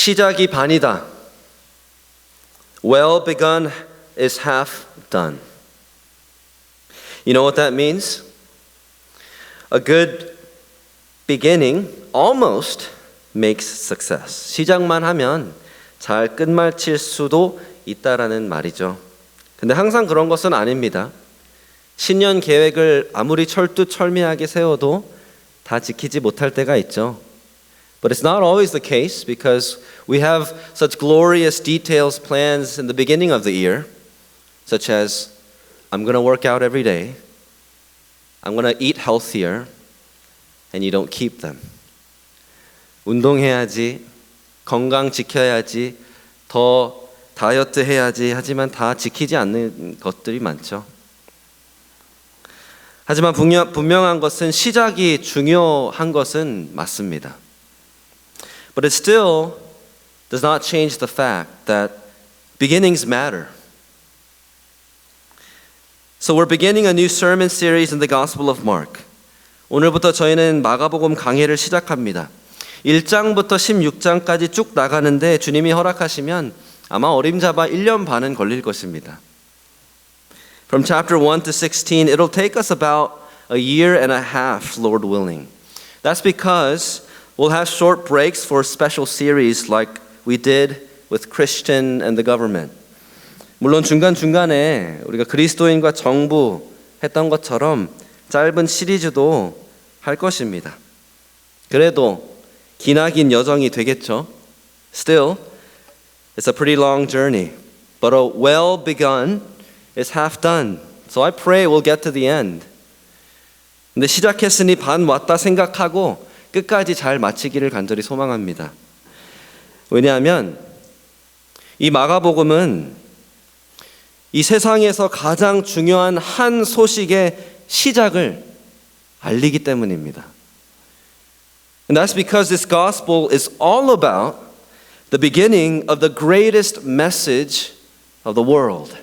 시작이 반이다. Well begun is half done. You know what that means? A good beginning almost makes success. 시작만 하면 잘 끝마칠 수도 있다라는 말이죠. 근데 항상 그런 것은 아닙니다. 신년 계획을 아무리 철두철미하게 세워도 다 지키지 못할 때가 있죠. But it's not always the case because we have such glorious details, plans in the beginning of the year, such as I'm going to work out every day, I'm going to eat healthier, and you don't keep them. 운동해야지, 건강 지켜야지, 더 다이어트 해야지 하지만 다 지키지 않는 것들이 많죠. 하지만 분명한 것은 시작이 중요한 것은 맞습니다. But it still does not change the fact that beginnings matter. So we're beginning a new sermon series in the Gospel of Mark. 오늘부터 저희는 마가복음 강해를 시작합니다. 1장부터 16장까지 쭉 나가는데 주님이 허락하시면 아마 어림잡아 1년 반은 걸릴 것입니다. From chapter 1 to 16, it'll take us about a year and a half, Lord willing. That's because we'll have short breaks for special series like we did with Christian and the government. 물론 중간중간에 우리가 그리스도인과 정부 했던 것처럼 짧은 시리즈도 할 것입니다. 그래도 기나긴 여정이 되겠죠. Still, it's a pretty long journey, but a well begun is half done. So I pray we'll get to the end. 근데 시작했으니 반 왔다 생각하고 끝까지 잘 마치기를 간절히 소망합니다. 왜냐하면 이 마가복음은 이 세상에서 가장 중요한 한 소식의 시작을 알리기 때문입니다. And that's because this gospel is all about the beginning of the greatest message of the world.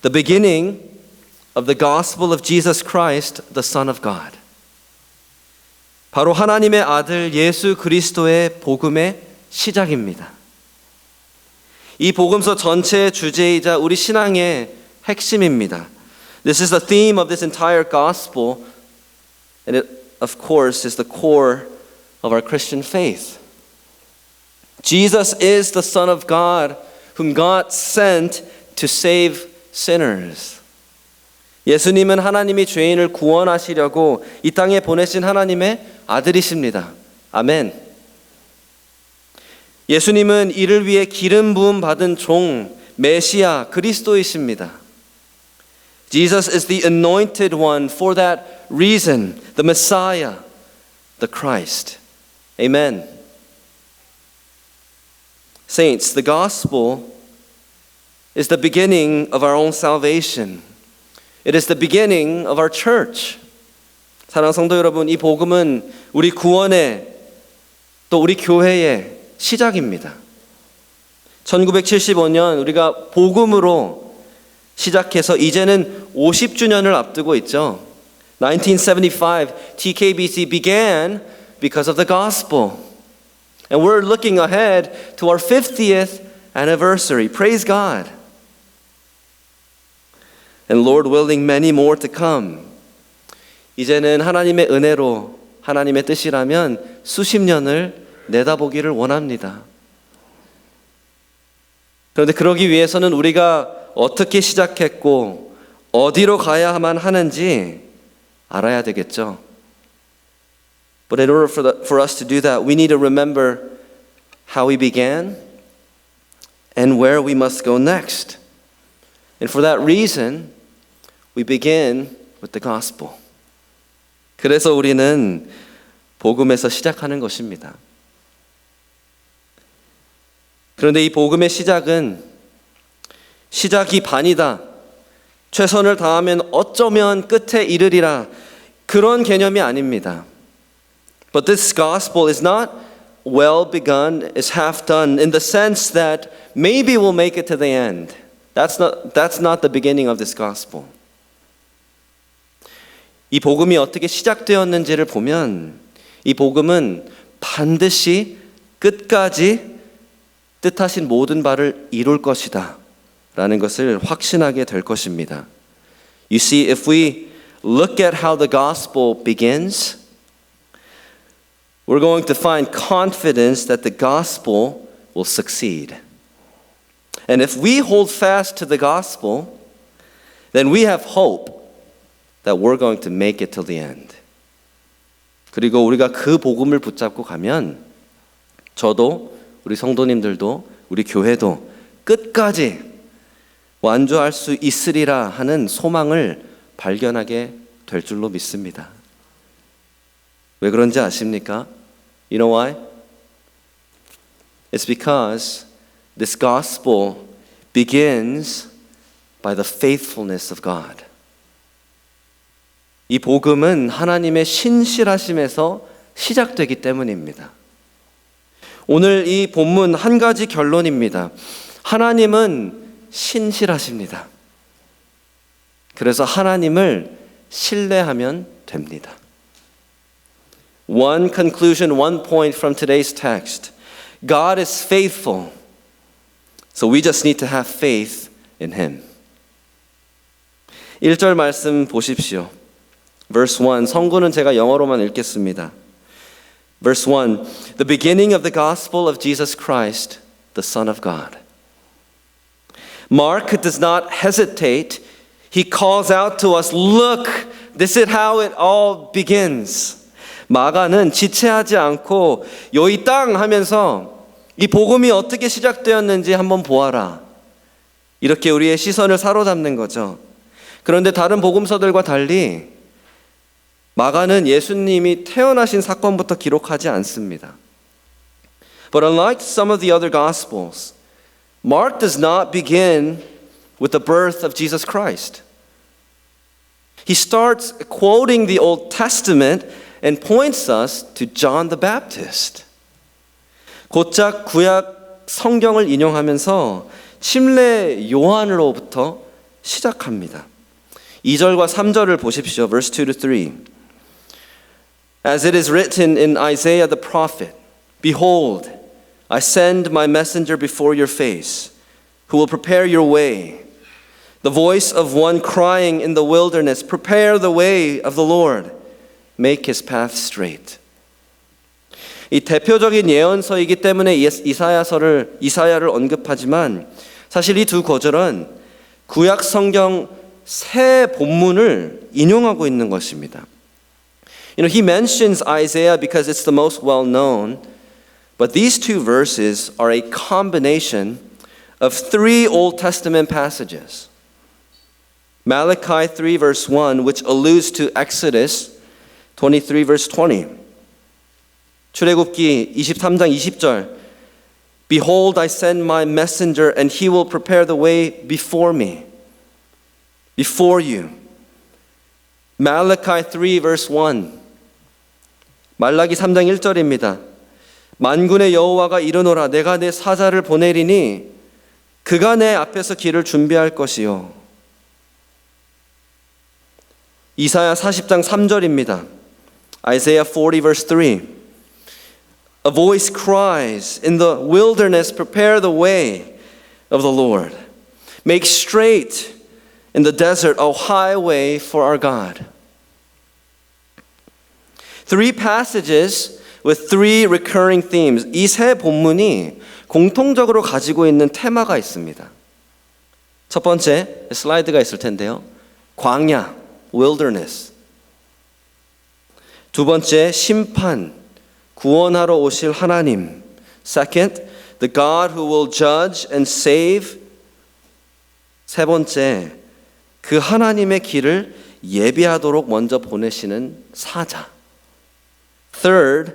The beginning of the gospel of Jesus Christ, the Son of God. 바로 하나님의 아들 예수 그리스도의 복음의 시작입니다. 이 복음서 전체의 주제이자 우리 신앙의 핵심입니다. This is the theme of this entire gospel, and it, of course, is the core of our Christian faith. Jesus is the Son of God, whom God sent to save sinners. 예수님은 하나님이 죄인을 구원하시려고 이 땅에 보내신 하나님의 아들이십니다. 아멘. 예수님은 이를 위해 기름 부음 받은 종, 메시아, 그리스도이십니다. Jesus is the anointed one for that reason, the Messiah, the Christ. Amen. Saints, the gospel is the beginning of our own salvation. It is the beginning of our church. 사랑하는 성도 여러분, 이 복음은 우리 구원의 또 우리 교회의 시작입니다. 1975년 우리가 복음으로 시작해서 이제는 50주년을 앞두고 있죠. 1975, TKBC began because of the gospel. And we're looking ahead to our 50th anniversary. Praise God. And Lord willing, many more to come. 이제는 하나님의 은혜로 하나님의 뜻이라면 수십 년을 내다보기를 원합니다. 그런데 그러기 위해서는 우리가 어떻게 시작했고 어디로 가야만 하는지 알아야 되겠죠. But in order for us to do that, we need to remember how we began and where we must go next. And for that reason, we begin with the gospel. 그래서 우리는 복음에서 시작하는 것입니다. 그런데 이 복음의 시작은 시작이 반이다. 최선을 다하면 어쩌면 끝에 이르리라. 그런 개념이 아닙니다. But this gospel is not well begun, is half done in the sense that maybe we'll make it to the end. That's not the beginning of this gospel. 이 복음이 어떻게 시작되었는지를 보면 이 복음은 반드시 끝까지 뜻하신 모든 바를 이룰 것이다 라는 것을 확신하게 될 것입니다. You see, if we look at how the gospel begins, we're going to find confidence that the gospel will succeed. And if we hold fast to the gospel, then we have hope that we're going to make it till the end. 그리고 우리가 그 복음을 붙잡고 가면 저도 우리 성도님들도 우리 교회도 끝까지 완주할 수 있으리라 하는 소망을 발견하게 될 줄로 믿습니다. 왜 그런지 아십니까? You know why? It's because this gospel begins by the faithfulness of God. 이 복음은 하나님의 신실하심에서 시작되기 때문입니다. 오늘 이 본문 한 가지 결론입니다. 하나님은 신실하십니다. 그래서 하나님을 신뢰하면 됩니다. One conclusion, one point from today's text. God is faithful. So we just need to have faith in Him. 1절 말씀 보십시오. Verse 1, 성구는 제가 영어로만 읽겠습니다. Verse 1, the beginning of the gospel of Jesus Christ, the Son of God. Mark does not hesitate. He calls out to us, look, this is how it all begins. 마가는 지체하지 않고 여기 땅 하면서 이 복음이 어떻게 시작되었는지 한번 보아라. 이렇게 우리의 시선을 사로잡는 거죠. 그런데 다른 복음서들과 달리 마가는 예수님이 태어나신 사건부터 기록하지 않습니다. But unlike some of the other gospels, Mark does not begin with the birth of Jesus Christ. He starts quoting the Old Testament and points us to John the Baptist. 곧장 구약 성경을 인용하면서 침례 요한으로부터 시작합니다. 2절과 3절을 보십시오. Verse 2 to 3. As it is written in Isaiah the prophet, Behold, I send my messenger before your face, who will prepare your way. The voice of one crying in the wilderness, Prepare the way of the Lord, make his path straight. 이 대표적인 예언서이기 때문에 이사야를 언급하지만 사실 이 두 구절은 구약 성경 새 본문을 인용하고 있는 것입니다. You know, he mentions Isaiah because it's the most well known, but these two verses are a combination of three Old Testament passages. Malachi 3 verse 1, which alludes to Exodus 23 verse 20. 출애굽기 23장 20절. Behold, I send my messenger, and he will prepare the way before me, before you. Malachi 3 verse 1. 말라기 3장 1절입니다. 만군의 여호와가 이르노라 내가 내 사자를 보내리니 그가 내 앞에서 길을 준비할 것이요. 이사야 40장 3절입니다. Isaiah 40 verse 3. A voice cries in the wilderness, prepare the way of the Lord. Make straight in the desert a highway for our God. Three passages with three recurring themes. 이 세 본문이 공통적으로 가지고 있는 테마가 있습니다. 첫 번째, 슬라이드가 있을 텐데요. 광야, wilderness. 두 번째, 심판, 구원하러 오실 하나님. Second, the God who will judge and save. 세 번째, 그 하나님의 길을 예비하도록 먼저 보내시는 사자. Third,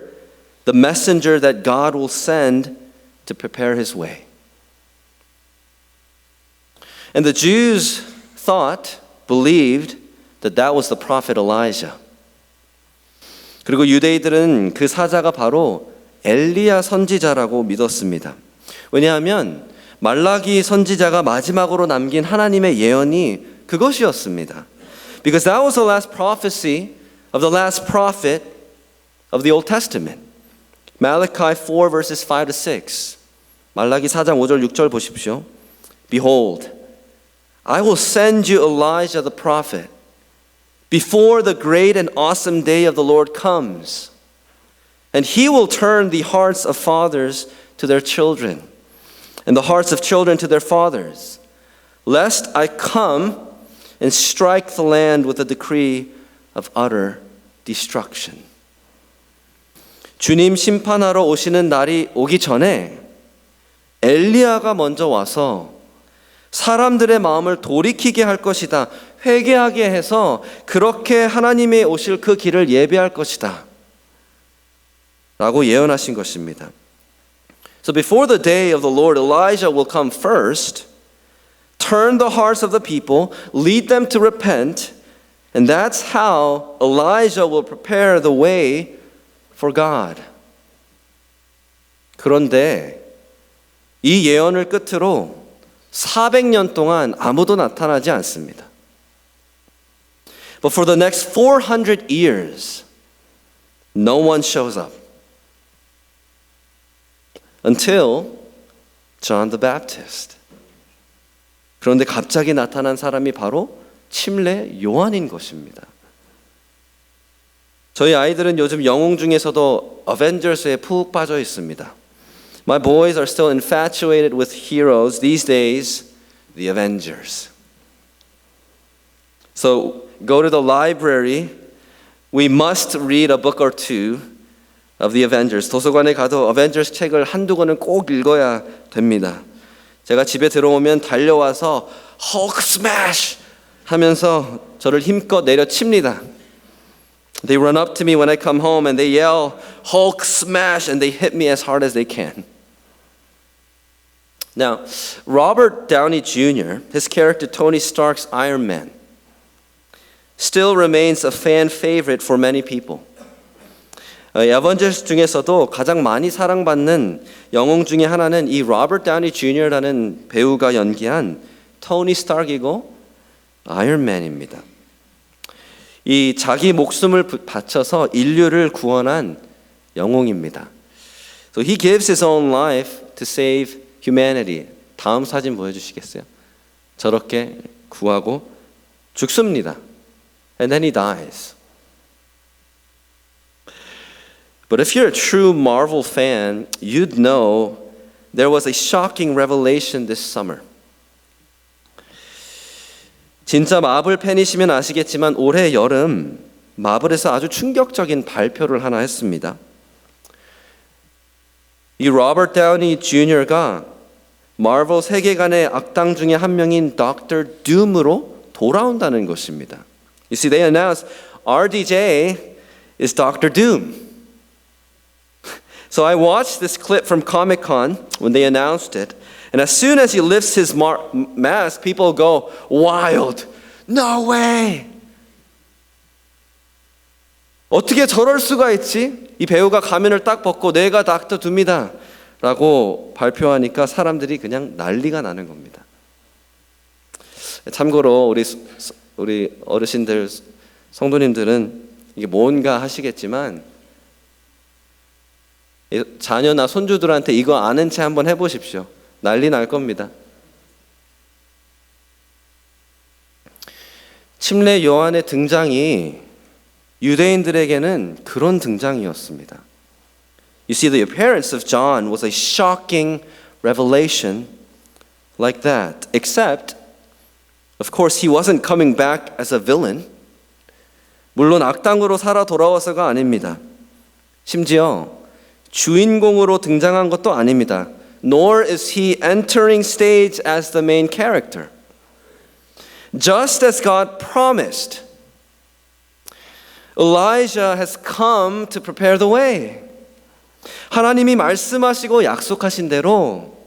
the messenger that God will send to prepare his way. And the Jews believed that was the prophet Elijah. 그리고 유대인들은 그 사자가 바로 엘리야 선지자라고 믿었습니다. 왜냐하면 말라기 선지자가 마지막으로 남긴 하나님의 예언이 그것이었습니다. Because that was the last prophecy of the last prophet of the Old Testament. Malachi 4 verses 5 to 6. 말라기 4장 5절 6절 보십시오. Behold, I will send you Elijah the prophet before the great and awesome day of the Lord comes. And he will turn the hearts of fathers to their children, and the hearts of children to their fathers, lest I come and strike the land with a decree of utter destruction. 주님 심판하러 오시는 날이 오기 전에 엘리야가 먼저 와서 사람들의 마음을 돌이키게 할 것이다. 회개하게 해서 그렇게 하나님의 오실 그 길을 예비할 것이다. 라고 예언하신 것입니다. So before the day of the Lord, Elijah will come first, turn the hearts of the people, lead them to repent, and that's how Elijah will prepare the way for God. 그런데 이 예언을 끝으로 400년 동안 아무도 나타나지 않습니다. But for the next 400 years, no one shows up. Until John the Baptist. 그런데 갑자기 나타난 사람이 바로 침례 요한인 것입니다. 저희 아이들은 요즘 영웅 중에서도 어벤져스에 푹 빠져 있습니다. My boys are still infatuated with heroes these days, the Avengers. So go to the library. We must read a book or two of the Avengers. 도서관에 가도 Avengers 책을 한두 권은 꼭 읽어야 됩니다. 제가 집에 들어오면 달려와서 Hulk smash 하면서 저를 힘껏 내려칩니다. They run up to me when I come home and they yell Hulk smash and they hit me as hard as they can. Now, Robert Downey Jr., his character Tony Stark's Iron Man, still remains a fan favorite for many people. 어벤져스 중에서도 가장 많이 사랑받는 영웅 중에 하나는 이 로버트 다우니 주니어라는 배우가 연기한 토니 스타크이고 아이언맨입니다. 이 자기 목숨을 바쳐서 인류를 구원한 영웅입니다. So he gives his own life to save humanity. 다음 사진 보여주시겠어요? 저렇게 구하고 죽습니다. And then he dies. But if you're a true Marvel fan, you'd know there was a shocking revelation this summer. 진짜 마블 팬이시면 아시겠지만 올해 여름 마블에서 아주 충격적인 발표를 하나 했습니다. 이 로버트 다우니 주니어가 마블 세계관의 악당 중에 한 명인 닥터 둠으로 돌아온다는 것입니다. You see, they announced RDJ is Dr. Doom. So I watched this clip from Comic-Con when they announced it. And as soon as he lifts his mask, people go wild. No way! 어떻게 저럴 수가 있지? 이 배우가 가면을 딱 벗고 내가 닥터 둠이다 라고 발표하니까 사람들이 그냥 난리가 나는 겁니다. 참고로 우리 어르신들, 성도님들은 이게 뭔가 하시겠지만 자녀나 손주들한테 이거 아는 채 한번 해보십시오. 난리 날 겁니다. 침례 요한의 등장이 유대인들에게는 그런 등장이었습니다. You see, the appearance of John was a shocking revelation like that. Except, of course, he wasn't coming back as a villain. 물론 악당으로 살아 돌아와서가 아닙니다. 심지어 주인공으로 등장한 것도 아닙니다. Nor is he entering stage as the main character. Just as God promised, Elijah has come to prepare the way. 하나님이 말씀하시고 약속하신 대로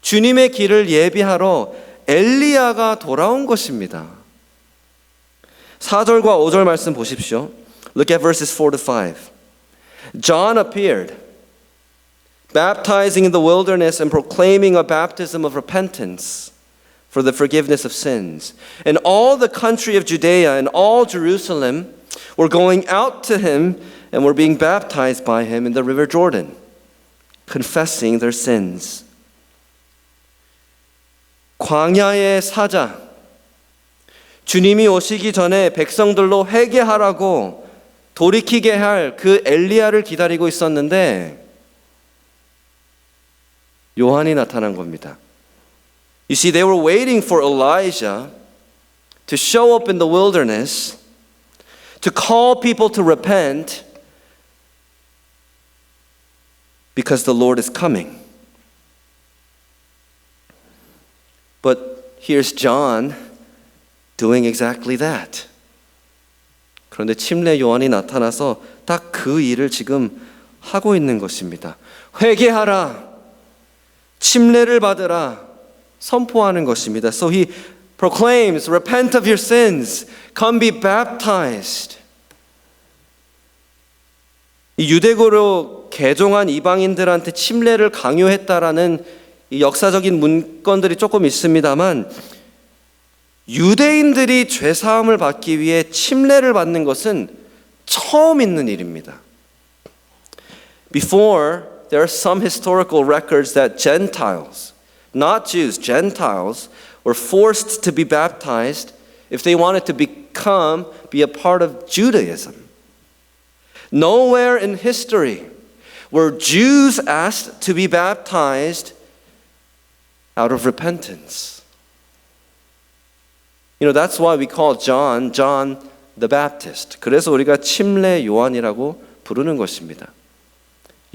주님의 길을 예비하러 엘리야가 돌아온 것입니다. 4절과 5절 말씀 보십시오. Look at verses 4 to 5. John appeared, baptizing in the wilderness and proclaiming a baptism of repentance for the forgiveness of sins. And all the country of Judea and all Jerusalem were going out to him and were being baptized by him in the river Jordan. confessing their sins. 광야의 사자, 주님이 오시기 전에 백성들로 회개하라고 돌이키게 할 그 엘리야를 기다리고 있었는데 요한이 나타난 겁니다. You see, they were waiting for Elijah to show up in the wilderness, to call people to repent, because the Lord is coming. But here's John doing exactly that. 그런데 침례 요한이 나타나서 딱 그 일을 지금 하고 있는 것입니다. 회개하라, 침례를 받으라 선포하는 것입니다. So he proclaims, repent of your sins, come be baptized. 이 유대교로 개종한 이방인들한테 침례를 강요했다라는 이 역사적인 문건들이 조금 있습니다만 유대인들이 죄사함을 받기 위해 침례를 받는 것은 처음 있는 일입니다. Before, there are some historical records that Gentiles, not Jews, Gentiles, were forced to be baptized if they wanted to be a part of Judaism. Nowhere in history were Jews asked to be baptized out of repentance. You know, that's why we call John the Baptist. 그래서 우리가 침례 요한이라고 부르는 것입니다.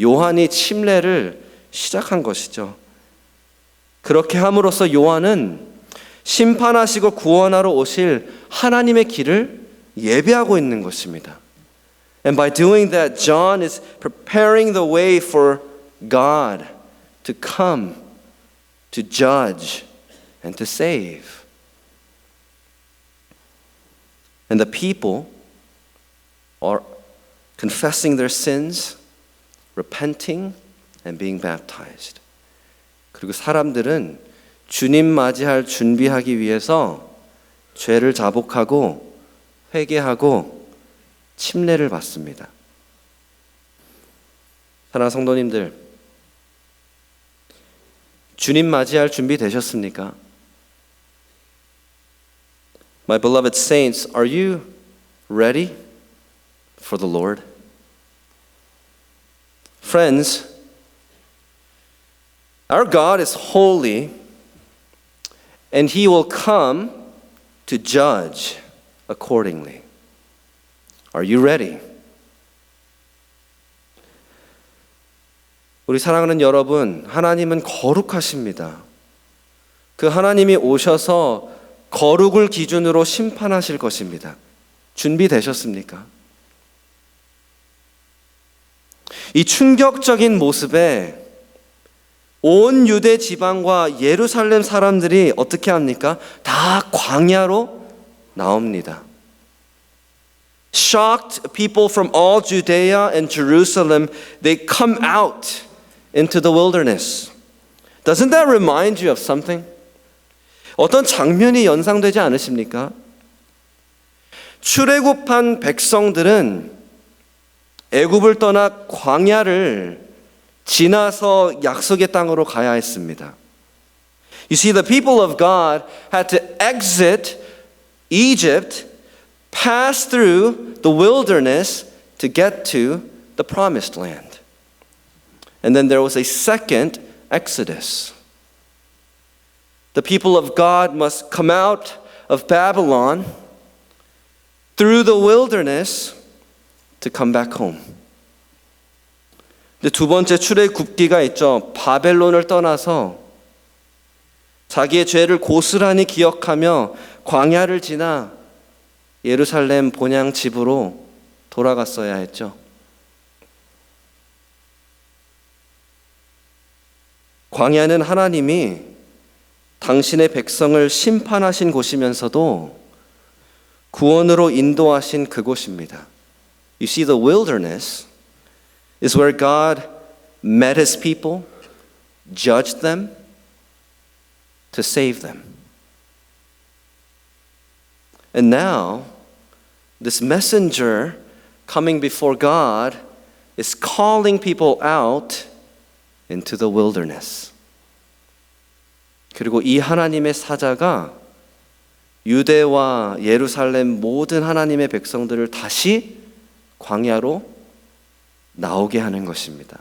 요한이 침례를 시작한 것이죠. 그렇게 함으로써 요한은 심판하시고 구원하러 오실 하나님의 길을 예배하고 있는 것입니다. And by doing that, John is preparing the way for God to come, to judge, and to save. And the people are confessing their sins, repenting, and being baptized. 그리고 사람들은 주님 맞이할 준비하기 위해서 죄를 자복하고 회개하고 침례를 받습니다. 사랑하는 성도님들, 주님 맞이할 준비 되셨습니까? My beloved saints, are you ready for the Lord? Friends, our God is holy, and He will come to judge accordingly. Are you ready? 우리 사랑하는 여러분, 하나님은 거룩하십니다. 그 하나님이 오셔서 거룩을 기준으로 심판하실 것입니다. 준비되셨습니까? 이 충격적인 모습에 온 유대 지방과 예루살렘 사람들이 어떻게 합니까? 다 광야로 나옵니다. Shocked people from all Judea and Jerusalem, they come out into the wilderness. Doesn't that remind you of something? 어떤 장면이 연상되지 않으십니까? 출애굽한 백성들은 애굽을 떠나 광야를 지나서 약속의 땅으로 가야 했습니다. You see, the people of God had to exit Egypt, pass through the wilderness to get to the promised land. And then there was a second exodus. The people of God must come out of Babylon through the wilderness to come back home. 근데 두 번째 출애굽기가 있죠. 바벨론을 떠나서 자기의 죄를 고스란히 기억하며 광야를 지나 예루살렘 본향 집으로 돌아갔어야 했죠. 광야는 하나님이 당신의 백성을 심판하신 곳이면서도 구원으로 인도하신 그곳입니다. You see, the wilderness is where God met His people, judged them, to save them. And now, this messenger coming before God is calling people out into the wilderness. 그리고 이 하나님의 사자가 유대와 예루살렘 모든 하나님의 백성들을 다시 광야로 나오게 하는 것입니다.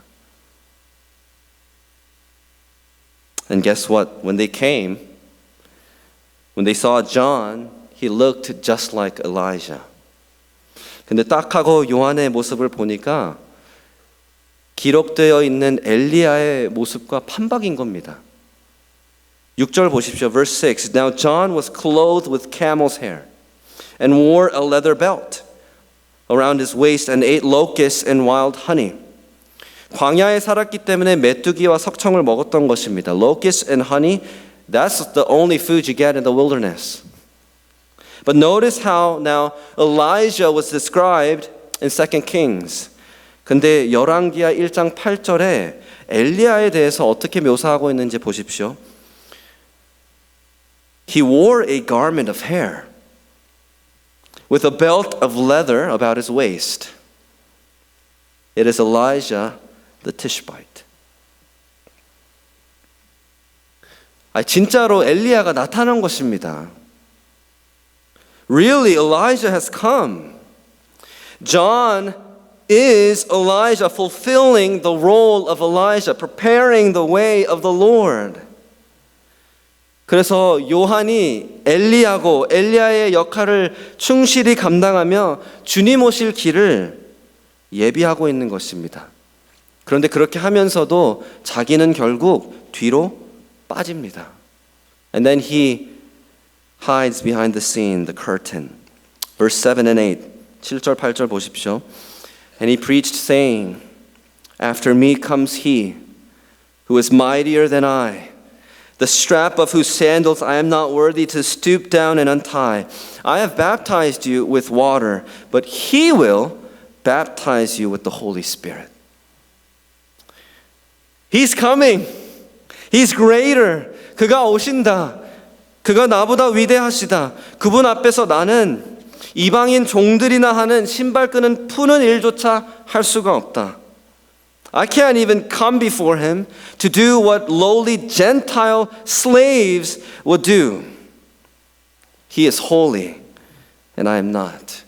And guess what? When they came, when they saw John, he looked just like Elijah. 근데 딱 하고 요한의 모습을 보니까 기록되어 있는 엘리야의 모습과 판박인 겁니다. 6절 보십시오. Verse 6. Now John was clothed with camel's hair and wore a leather belt around his waist and ate locusts and wild honey. 광야에 살았기 때문에 메뚜기와 석청을 먹었던 것입니다. Locusts and honey, that's the only food you get in the wilderness. But notice how now Elijah was described in 2 Kings. 근데 열왕기하 1장 8절에 엘리야에 대해서 어떻게 묘사하고 있는지 보십시오. He wore a garment of hair with a belt of leather about his waist. It is Elijah the Tishbite. 진짜로 엘리야가 나타난 것입니다. Really, Elijah has come. John is Elijah fulfilling the role of Elijah, preparing the way of the Lord. 그래서 요한이 엘리야고 엘리야의 역할을 충실히 감당하며 주님 오실 길을 예비하고 있는 것입니다. 그런데 그렇게 하면서도 자기는 결국 뒤로 빠집니다. And then he hides behind the scene, the curtain. Verse 7 and 8. 7절 8절 보십시오. And he preached saying, After me comes he who is mightier than I, the strap of whose sandals I am not worthy to stoop down and untie. I have baptized you with water, but he will baptize you with the Holy Spirit. He's coming. He's greater. 그가 오신다. 그가 나보다 위대하시다. 그분 앞에서 나는 이방인 종들이나 하는 신발 푸는 일조차 할 수가 없다. I can't even come before him to do what lowly Gentile slaves would do. He is holy and I am not.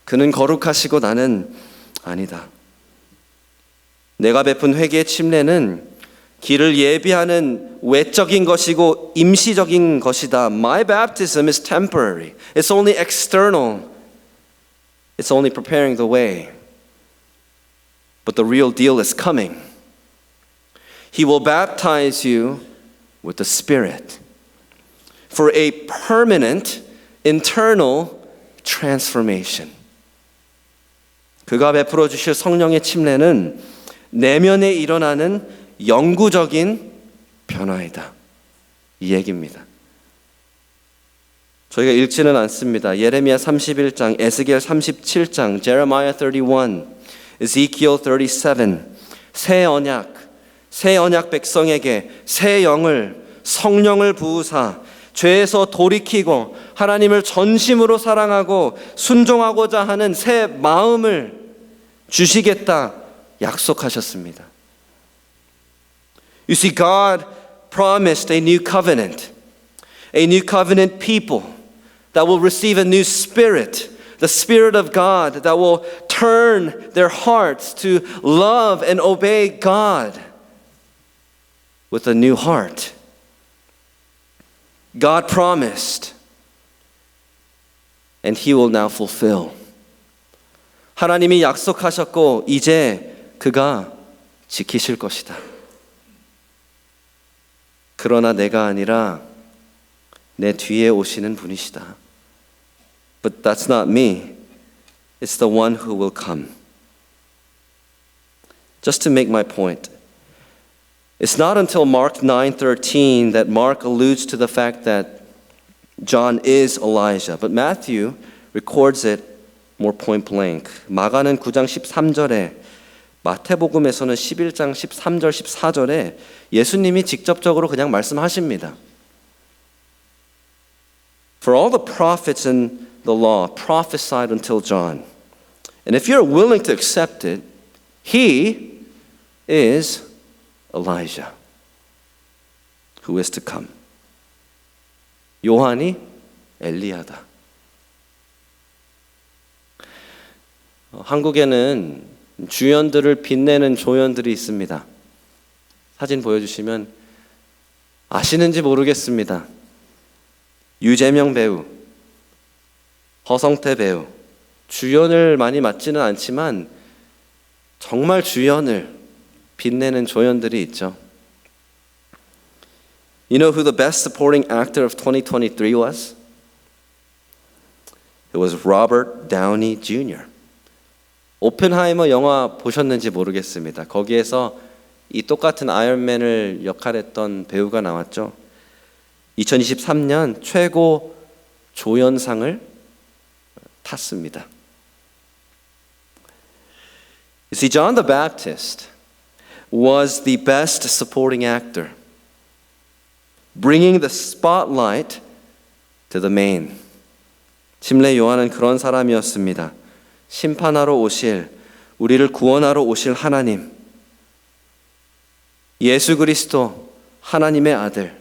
그는 거룩하시고 나는 아니다. 내가 베푼 회개의 침례는 길을 예비하는 외적인 것이고 임시적인 것이다. My baptism is temporary. It's only external. It's only preparing the way. But the real deal is coming. He will baptize you with the Spirit for a permanent internal transformation. 그가 베풀어 주실 성령의 침례는 내면에 일어나는 영구적인 변화이다. 이 얘기입니다. 저희가 읽지는 않습니다. 예레미야 31장, 에스겔 37장, Jeremiah 31, Ezekiel 37, 새 언약 백성에게 새 영을, 성령을 부으사 죄에서 돌이키고 하나님을 전심으로 사랑하고 순종하고자 하는 새 마음을 주시겠다 약속하셨습니다. You see, God promised a new covenant people that will receive a new spirit, the Spirit of God that will turn their hearts to love and obey God with a new heart. God promised, and He will now fulfill. 하나님이 약속하셨고 이제 그가 지키실 것이다. 그러나 내가 아니라 내 뒤에 오시는 분이시다. But that's not me. It's the one who will come. Just to make my point, it's not until Mark 9:13 that Mark alludes to the fact that John is Elijah, but Matthew records it more point blank. 마가는 9장 13절에 마태복음에서는 11장 13절 14절에 예수님이 직접적으로 그냥 말씀하십니다. For all the prophets in the law prophesied until John. And if you're willing to accept it, he is Elijah, who is to come. 요한이 엘리야다. 한국에는 주연들을 빛내는 조연들이 있습니다. 사진 보여주시면 아시는지 모르겠습니다. 유재명 배우, 허성태 배우, 주연을 많이 맡지는 않지만 정말 주연을 빛내는 조연들이 있죠. You know who the best supporting actor of 2023 was? It was Robert Downey Jr. 오펜하이머 영화 보셨는지 모르겠습니다. 거기에서 이 똑같은 아이언맨을 역할했던 배우가 나왔죠. 2023년 최고 조연상을 탔습니다. You see, John the Baptist was the best supporting actor, bringing the spotlight to the main. 침례 요한은 그런 사람이었습니다. 심판하러 오실, 우리를 구원하러 오실 하나님, 예수 그리스도 하나님의 아들,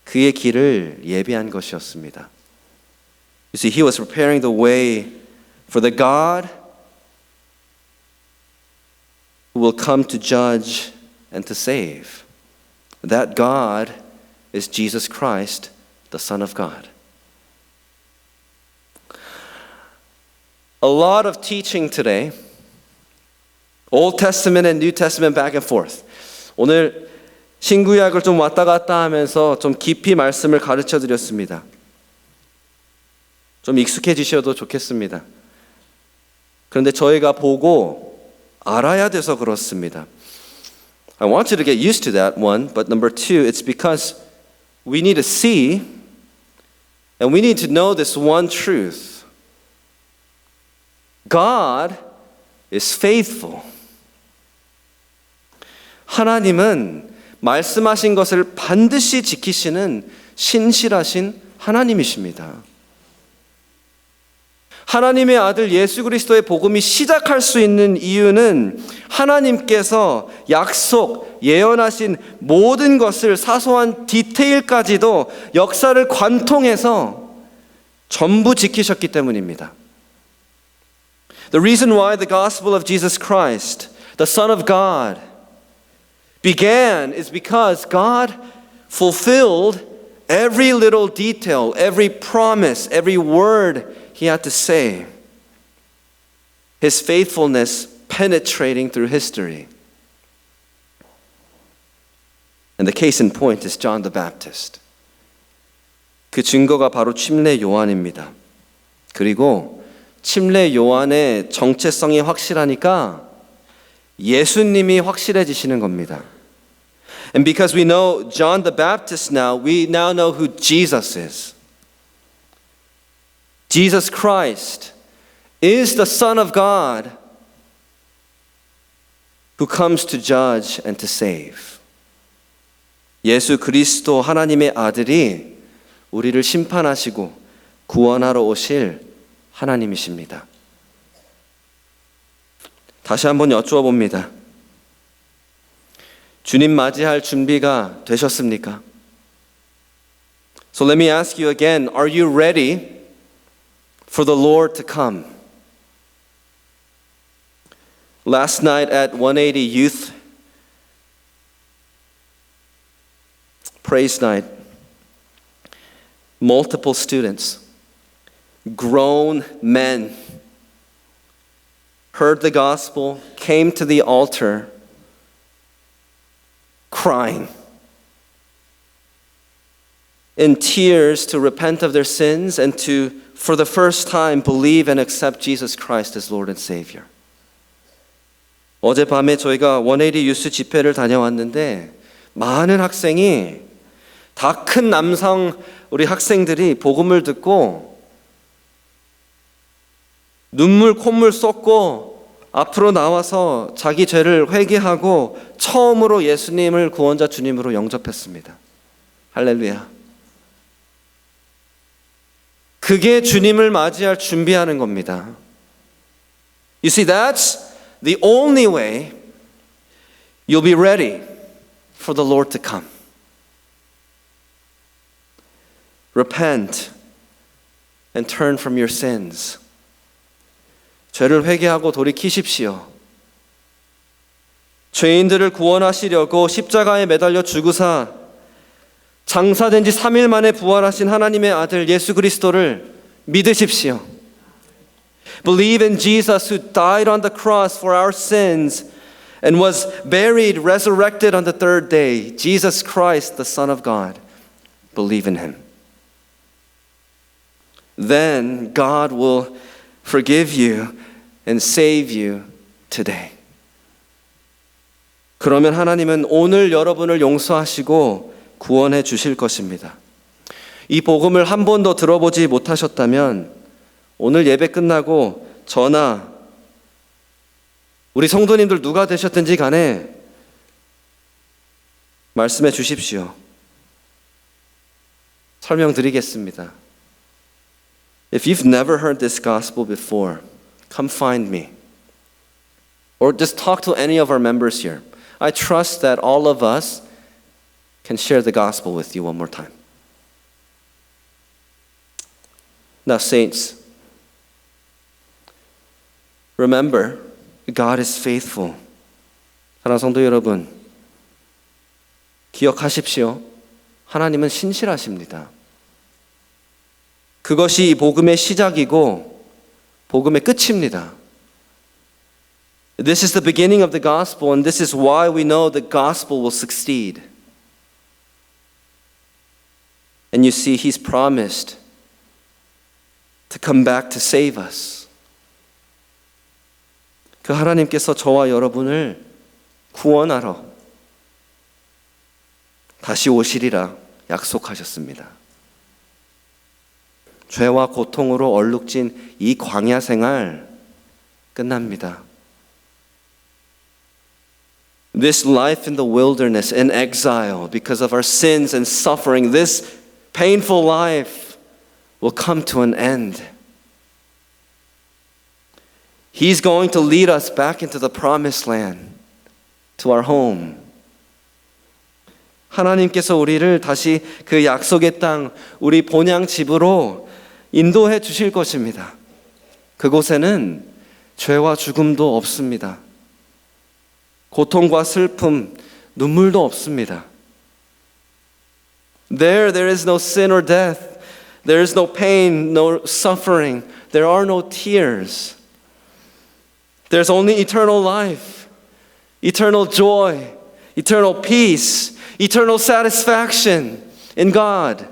그의 길을 예비한 것이었습니다. You see, he was preparing the way for the God who will come to judge and to save. That God is Jesus Christ, the Son of God. A lot of teaching today, Old Testament and New Testament back and forth. 오늘 신구약을 좀 왔다 갔다 하면서 좀 깊이 말씀을 가르쳐 드렸습니다. 좀 익숙해지셔도 좋겠습니다. 그런데 저희가 보고 알아야 돼서 그렇습니다. I want you to get used to that one, but number two, it's because we need to see and we need to know this one truth. God is faithful. 하나님은 말씀하신 것을 반드시 지키시는 신실하신 하나님이십니다. 하나님의 아들 예수 그리스도의 복음이 시작할 수 있는 이유는 하나님께서 약속, 예언하신 모든 것을 사소한 디테일까지도 역사를 관통해서 전부 지키셨기 때문입니다. The reason why the gospel of Jesus Christ, the Son of God, began is because God fulfilled every little detail, every promise, every word He had to say. His faithfulness penetrating through history. And the case in point is John the Baptist. 그 증거가 바로 침례 요한입니다. 그리고 침례 요한의 정체성이 확실하니까 예수님이 확실해지시는 겁니다. And because we know John the Baptist now, we now know who Jesus is. Jesus Christ is the Son of God who comes to judge and to save. 예수 그리스도 하나님의 아들이 우리를 심판하시고 구원하러 오실 하나님이십니다. 다시 한번 여쭈어 봅니다. 주님 맞이할 준비가 되셨습니까? So let me ask you again, are you ready for the Lord to come? Last night at 180 Youth Praise Night, multiple students, grown men, heard the gospel, came to the altar crying in tears to repent of their sins and to, for the first time, believe and accept Jesus Christ as Lord and Savior. 어젯밤에 저희가 180 유스 집회를 다녀왔는데 많은 학생이 다 큰 남성 우리 학생들이 복음을 듣고 눈물 콧물 쏟고 앞으로 나와서 자기 죄를 회개하고 처음으로 예수님을 구원자 주님으로 영접했습니다. 할렐루야. 그게 주님을 맞이할 준비하는 겁니다. You see, that's the only way you'll be ready for the Lord to come. Repent and turn from your sins. 죄를 회개하고 돌이키십시오. 죄인들을 구원하시려고 십자가에 매달려 죽으사 장사된 지 3일 만에 부활하신 하나님의 아들 예수 그리스도를 믿으십시오. Believe in Jesus who died on the cross for our sins and was buried, resurrected on the third day. Jesus Christ, the Son of God. Believe in him. Then God will forgive you and save you today. 그러면 하나님은 오늘 여러분을 용서하시고 구원해 주실 것입니다. 이 복음을 한 번도 들어보지 못하셨다면 오늘 예배 끝나고 저나 우리 성도님들 누가 되셨든지 간에 말씀해 주십시오. 설명드리겠습니다. If you've never heard this gospel before, come find me. Or just talk to any of our members here. I trust that all of us can share the gospel with you one more time. Now, saints, remember, God is faithful. 사랑하는 성도 여러분, 기억하십시오. 하나님은 신실하십니다. 그것이 이 복음의 시작이고 복음의 끝입니다. This is the beginning of the gospel, and this is why we know the gospel will succeed. And you see, he's promised to come back to save us. 그 하나님께서 저와 여러분을 구원하러 다시 오시리라 약속하셨습니다. 죄와 고통으로 얼룩진 이 광야 생활 끝납니다. This life in the wilderness, in exile, because of our sins and suffering, this painful life will come to an end. He's going to lead us back into the promised land, to our home. 하나님께서 우리를 다시 그 약속의 땅, 우리 본향 집으로 인도해 주실 것입니다. 그곳에는 죄와 죽음도 없습니다. 고통과 슬픔, 눈물도 없습니다. There is no sin or death. There is no pain, no suffering. There are no tears. There's only eternal life, eternal joy, eternal peace, eternal satisfaction in God.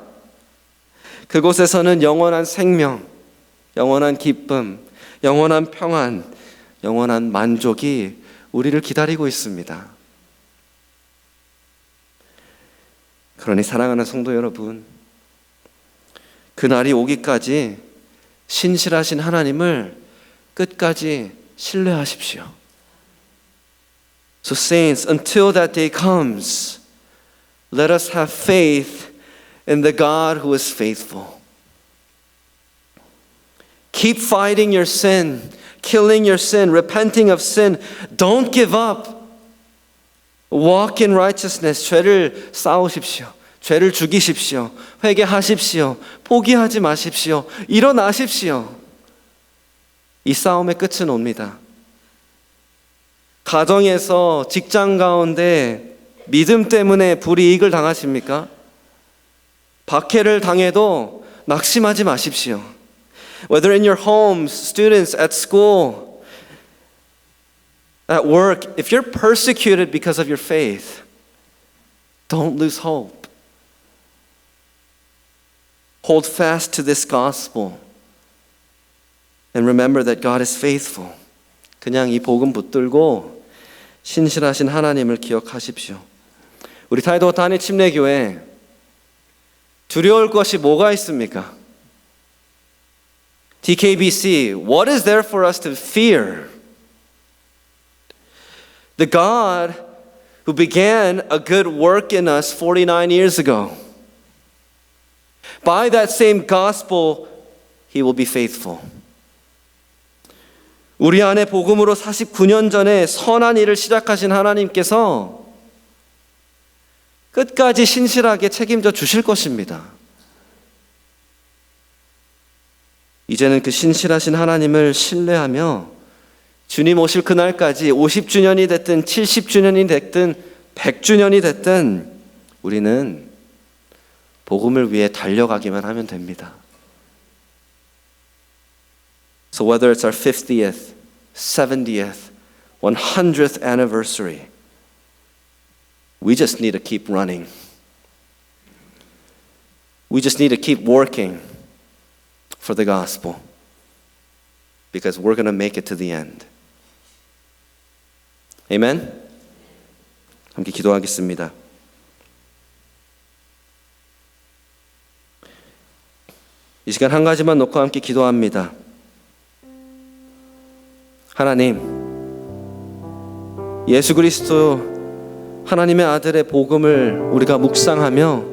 그곳에서는 영원한 생명, 영원한 기쁨, 영원한 평안, 영원한 만족이 우리를 기다리고 있습니다. 그러니 사랑하는 성도 여러분, 그날이 오기까지 신실하신 하나님을 끝까지 신뢰하십시오. So saints, until that day comes, let us have faith in the God who is faithful. Keep fighting your sin, killing your sin, repenting of sin. Don't give up. Walk in righteousness. 죄를 싸우십시오. 죄를 죽이십시오. 회개하십시오. 포기하지 마십시오. 일어나십시오. 이 싸움의 끝은 옵니다. 가정에서 직장 가운데 믿음 때문에 불이익을 당하십니까? 박해를 당해도 낙심하지 마십시오. Whether in your homes, students, at school, at work, if you're persecuted because of your faith, don't lose hope. Hold fast to this gospel and remember that God is faithful. 그냥 이 복음 붙들고 신실하신 하나님을 기억하십시오. 우리 타이도 단위 침례교회 두려울 것이 뭐가 있습니까? TKBC, what is there for us to fear? The God who began a good work in us 49 years ago, by that same gospel, He will be faithful. 우리 안에 복음으로 49년 전에 선한 일을 시작하신 하나님께서 끝까지 신실하게 책임져 주실 것입니다. 이제는 그 신실하신 하나님을 신뢰하며 주님 오실 그날까지 50주년이 됐든 70주년이 됐든 100주년이 됐든 우리는 복음을 위해 달려가기만 하면 됩니다. So whether it's our 50th, 70th, 100th anniversary, we just need to keep running. We just need to keep working for the gospel because we're going to make it to the end. Amen? 함께 기도하겠습니다. 이 시간 한 가지만 놓고 함께 기도합니다. 하나님, 예수 그리스도 하나님의 아들의 복음을 우리가 묵상하며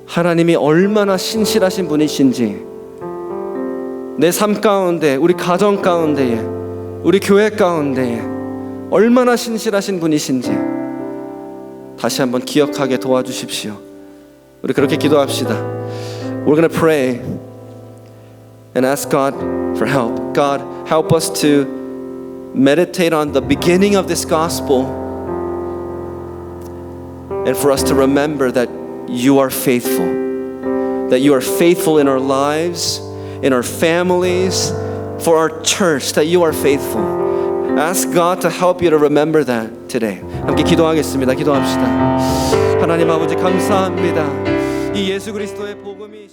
하나님이 얼마나 신실하신 분이신지 내 삶 가운데, 우리 가정 가운데에, 우리 교회 가운데에 얼마나 신실하신 분이신지 다시 한번 기억하게 도와주십시오. 우리 그렇게 기도합시다. We're going to pray and ask God for help. God, help us to meditate on the beginning of this gospel and for us to remember that you are faithful. That you are faithful in our lives, in our families, for our church, that you are faithful. Ask God to help you to remember that today. 함께 기도하겠습니다. 기도합시다. 하나님 아버지 감사합니다. 이 예수 그리스도의 복음이